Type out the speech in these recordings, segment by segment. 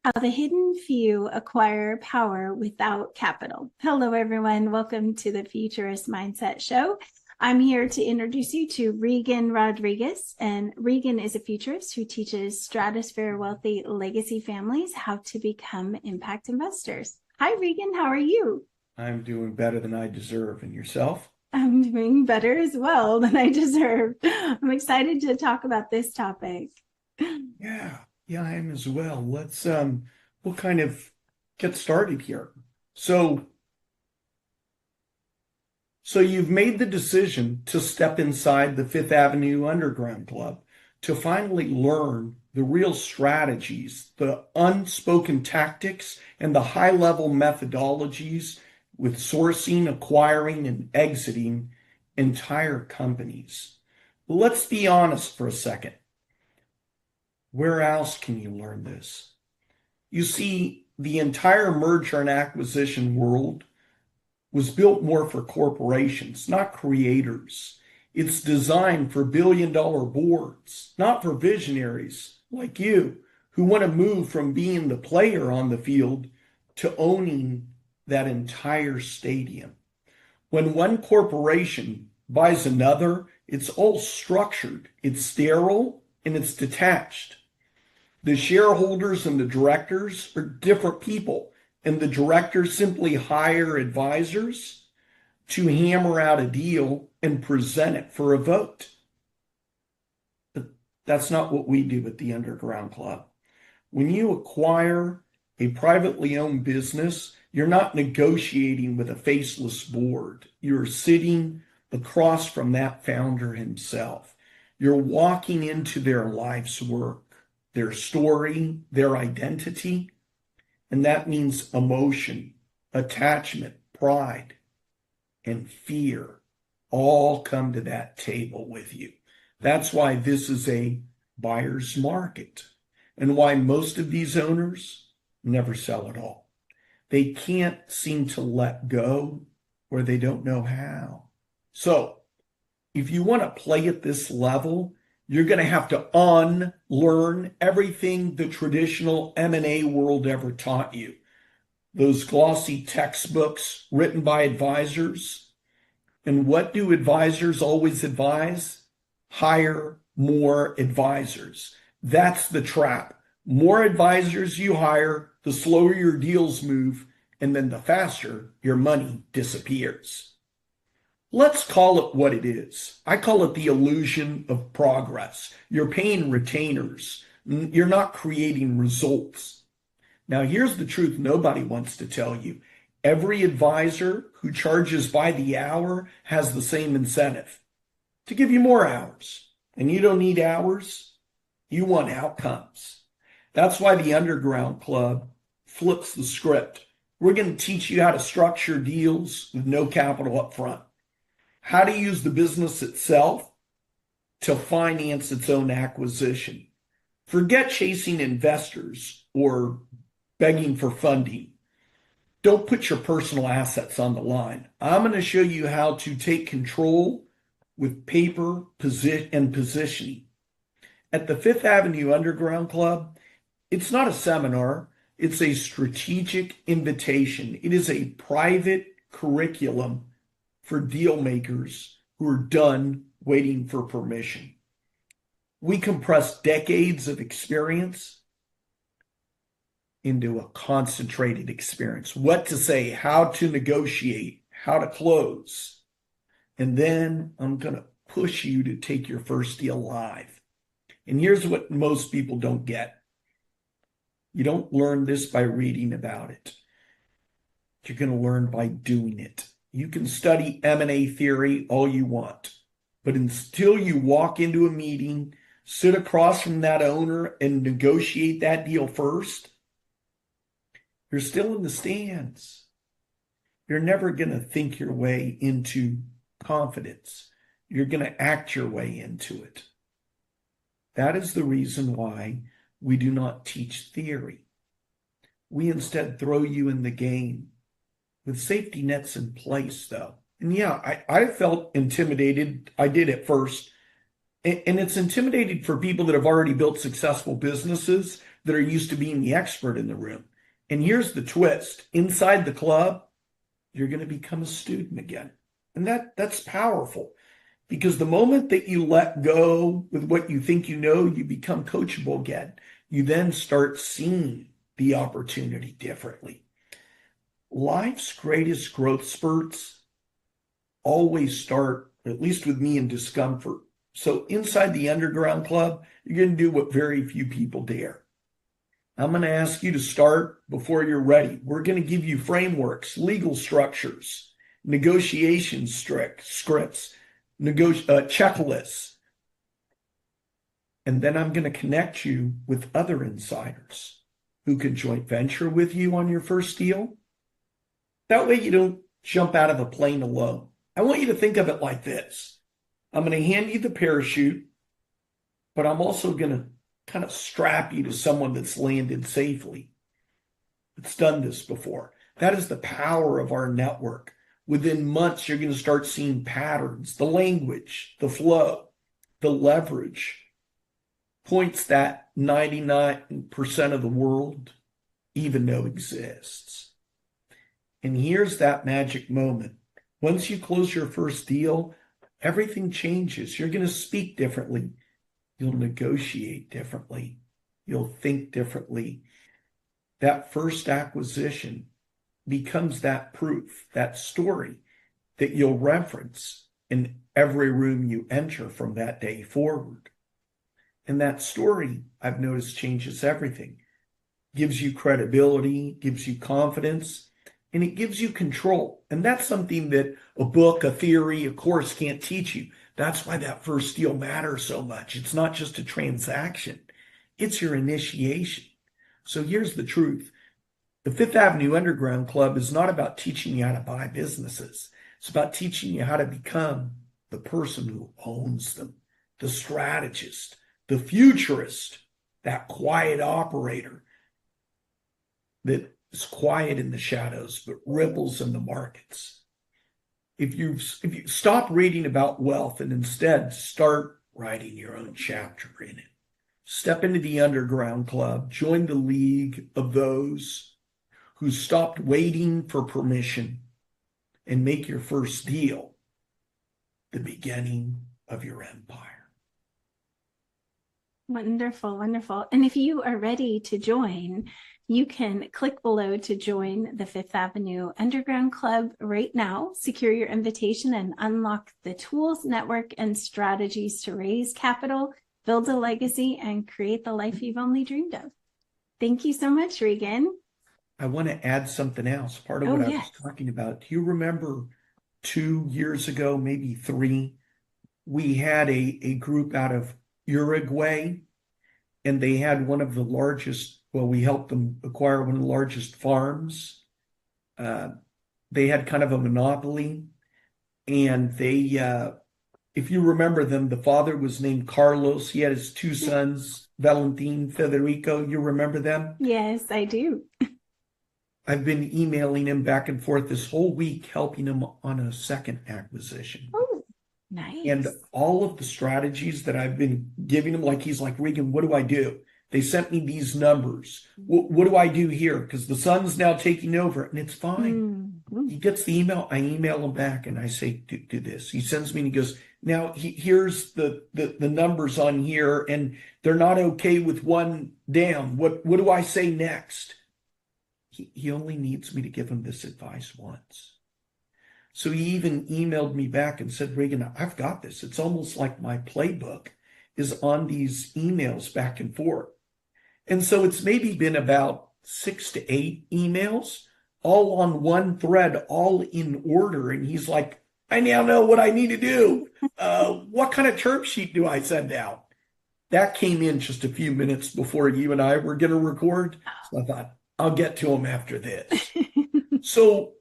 How the hidden few acquire power without capital. Hello, everyone. Welcome to the Futurist Mindset Show. I'm here to introduce you to Reagan Rodriguez. And Reagan is a futurist who teaches stratosphere wealthy legacy families how to become impact investors. Hi, Reagan. How are you? I'm doing better than I deserve. And yourself? I'm doing better as well than I deserve. I'm excited to talk about this topic. Yeah, I am as well. We'll kind of get started here. So, so you've made the decision to step inside the Fifth Avenue Underground Club to finally learn the real strategies, the unspoken tactics, and the high-level methodologies with sourcing, acquiring, and exiting entire companies. Let's be honest for a second. Where else can you learn this? You see, the entire merger and acquisition world was built more for corporations, not creators. It's designed for billion-dollar boards, not for visionaries like you who want to move from being the player on the field to owning that entire stadium. When one corporation buys another, it's all structured, it's sterile, and it's detached. The shareholders and the directors are different people, and the directors simply hire advisors to hammer out a deal and present it for a vote. But that's not what we do at the Underground Club. When you acquire a privately owned business, you're not negotiating with a faceless board. You're sitting across from that founder himself. You're walking into their life's work, their story, their identity, and that means emotion, attachment, pride, and fear all come to that table with you. That's why this is a buyer's market and why most of these owners never sell at all. They can't seem to let go or they don't know how. So if you want to play at this level, you're going to have to unlearn everything the traditional M&A world ever taught you. Those glossy textbooks written by advisors. And what do advisors always advise? Hire more advisors. That's the trap. More advisors you hire, the slower your deals move, and then the faster your money disappears. Let's call it what it is. I call it the illusion of progress. You're paying retainers. You're not creating results. Now, here's the truth nobody wants to tell you. Every advisor who charges by the hour has the same incentive to give you more hours. And you don't need hours. You want outcomes. That's why the Underground Club flips the script. We're going to teach you how to structure deals with no capital up front. How to use the business itself to finance its own acquisition. Forget chasing investors or begging for funding. Don't put your personal assets on the line. I'm going to show you how to take control with paper and positioning. At the Fifth Avenue Underground Club, it's not a seminar. It's a strategic invitation. It is a private curriculum for deal makers who are done waiting for permission. We compress decades of experience into a concentrated experience. What to say, how to negotiate, how to close. And then I'm going to push you to take your first deal live. And here's what most people don't get. You don't learn this by reading about it. You're going to learn by doing it. You can study M&A theory all you want, but until you walk into a meeting, sit across from that owner and negotiate that deal first, you're still in the stands. You're never going to think your way into confidence. You're going to act your way into it. That is the reason why we do not teach theory. We instead throw you in the game with safety nets in place, though. And yeah, I felt intimidated. I did at first. And it's intimidating for people that have already built successful businesses that are used to being the expert in the room. And here's the twist. Inside the club, you're going to become a student again. And that's powerful, because the moment that you let go with what you think you know, you become coachable again. You then start seeing the opportunity differently. Life's greatest growth spurts always start, at least with me, in discomfort. So inside the underground club, you're going to do what very few people dare. I'm going to ask you to start before you're ready. We're going to give you frameworks, legal structures, negotiation scripts, checklists. And then I'm going to connect you with other insiders who can joint venture with you on your first deal. That way you don't jump out of the plane alone. I want you to think of it like this. I'm going to hand you the parachute, but I'm also going to kind of strap you to someone that's landed safely, that's done this before. That is the power of our network. Within months, you're going to start seeing patterns, the language, the flow, the leverage, points that 99% of the world even know exists. And here's that magic moment. Once you close your first deal, everything changes. You're going to speak differently. You'll negotiate differently. You'll think differently. That first acquisition becomes that proof, that story that you'll reference in every room you enter from that day forward. And that story, I've noticed, changes everything. Gives you credibility, gives you confidence, and it gives you control. And that's something that a book, a theory, a course can't teach you. That's why that first deal matters so much. It's not just a transaction. It's your initiation. So here's the truth. The Fifth Avenue Underground Club is not about teaching you how to buy businesses. It's about teaching you how to become the person who owns them, the strategist, the futurist, that quiet operator that is quiet in the shadows but ripples in the markets. If you stop reading about wealth and instead start writing your own chapter in it, step into the underground club, join the league of those who stopped waiting for permission, and make your first deal the beginning of your empire. Wonderful, wonderful. And if you are ready to join, you can click below to join the Fifth Avenue Underground Club right now. Secure your invitation and unlock the tools, network, and strategies to raise capital, build a legacy, and create the life you've only dreamed of. Thank you so much, Reagan. I want to add something else. Part of what I was talking about. Do you remember 2 years ago, maybe 3, we had a group out of Uruguay, and they had one of the largest, well, we helped them acquire one of the largest farms. They had kind of a monopoly, and they, if you remember them, the father was named Carlos. He had his 2 sons, Valentin, Federico. You remember them? Yes, I do. I've been emailing him back and forth this whole week, helping him on a second acquisition. Oh, nice. And all of the strategies that I've been giving him, like he's like, Reagan, what do I do? They sent me these numbers. What do I do here? Because the son's now taking over, and it's fine. Mm-hmm. He gets the email. I email him back, and I say, do this. He sends me, and he goes, now here's the numbers on here, and they're not okay with one down. What do I say next? He only needs me to give him this advice once. So he even emailed me back and said, Reagan, I've got this. It's almost like my playbook is on these emails back and forth. And so it's maybe been about 6 to 8 emails, all on one thread, all in order. And he's like, I now know what I need to do. What kind of term sheet do I send out? That came in just a few minutes before you and I were going to record. So I thought, I'll get to him after this. So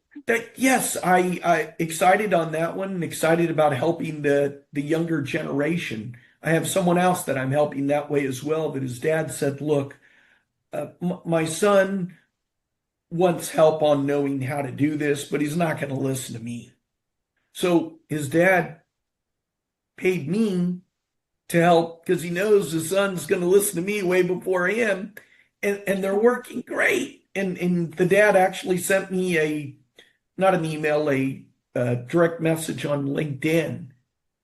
yes, I excited on that one, and excited about helping the younger generation. I have someone else that I'm helping that way as well, that his dad said, look, my son wants help on knowing how to do this, but he's not going to listen to me. So his dad paid me to help because he knows his son's going to listen to me way before him. and they're working great. And the dad actually sent me not an email, a direct message on LinkedIn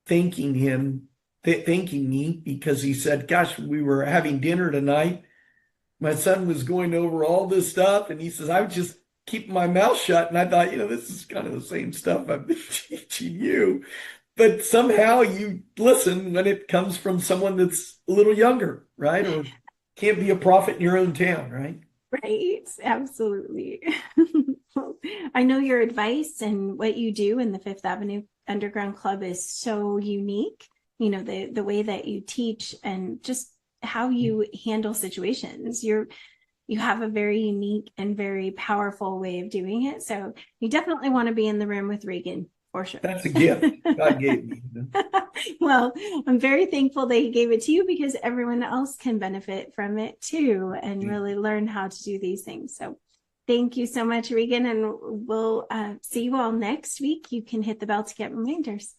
thanking thanking me because he said, "Gosh, we were having dinner tonight. My son was going over all this stuff, and he says I was just keeping my mouth shut." And I thought, this is kind of the same stuff I've been teaching you, but somehow you listen when it comes from someone that's a little younger, right? Or can't be a prophet in your own town, right? Right, absolutely. Well, I know your advice and what you do in the Fifth Avenue Underground Club is so unique. The way that you teach and just how you handle situations. You have a very unique and very powerful way of doing it. So you definitely want to be in the room with Reagan for sure. That's a gift God gave me. Well, I'm very thankful that he gave it to you because everyone else can benefit from it too and really learn how to do these things. So thank you so much, Regan, and we'll see you all next week. You can hit the bell to get reminders.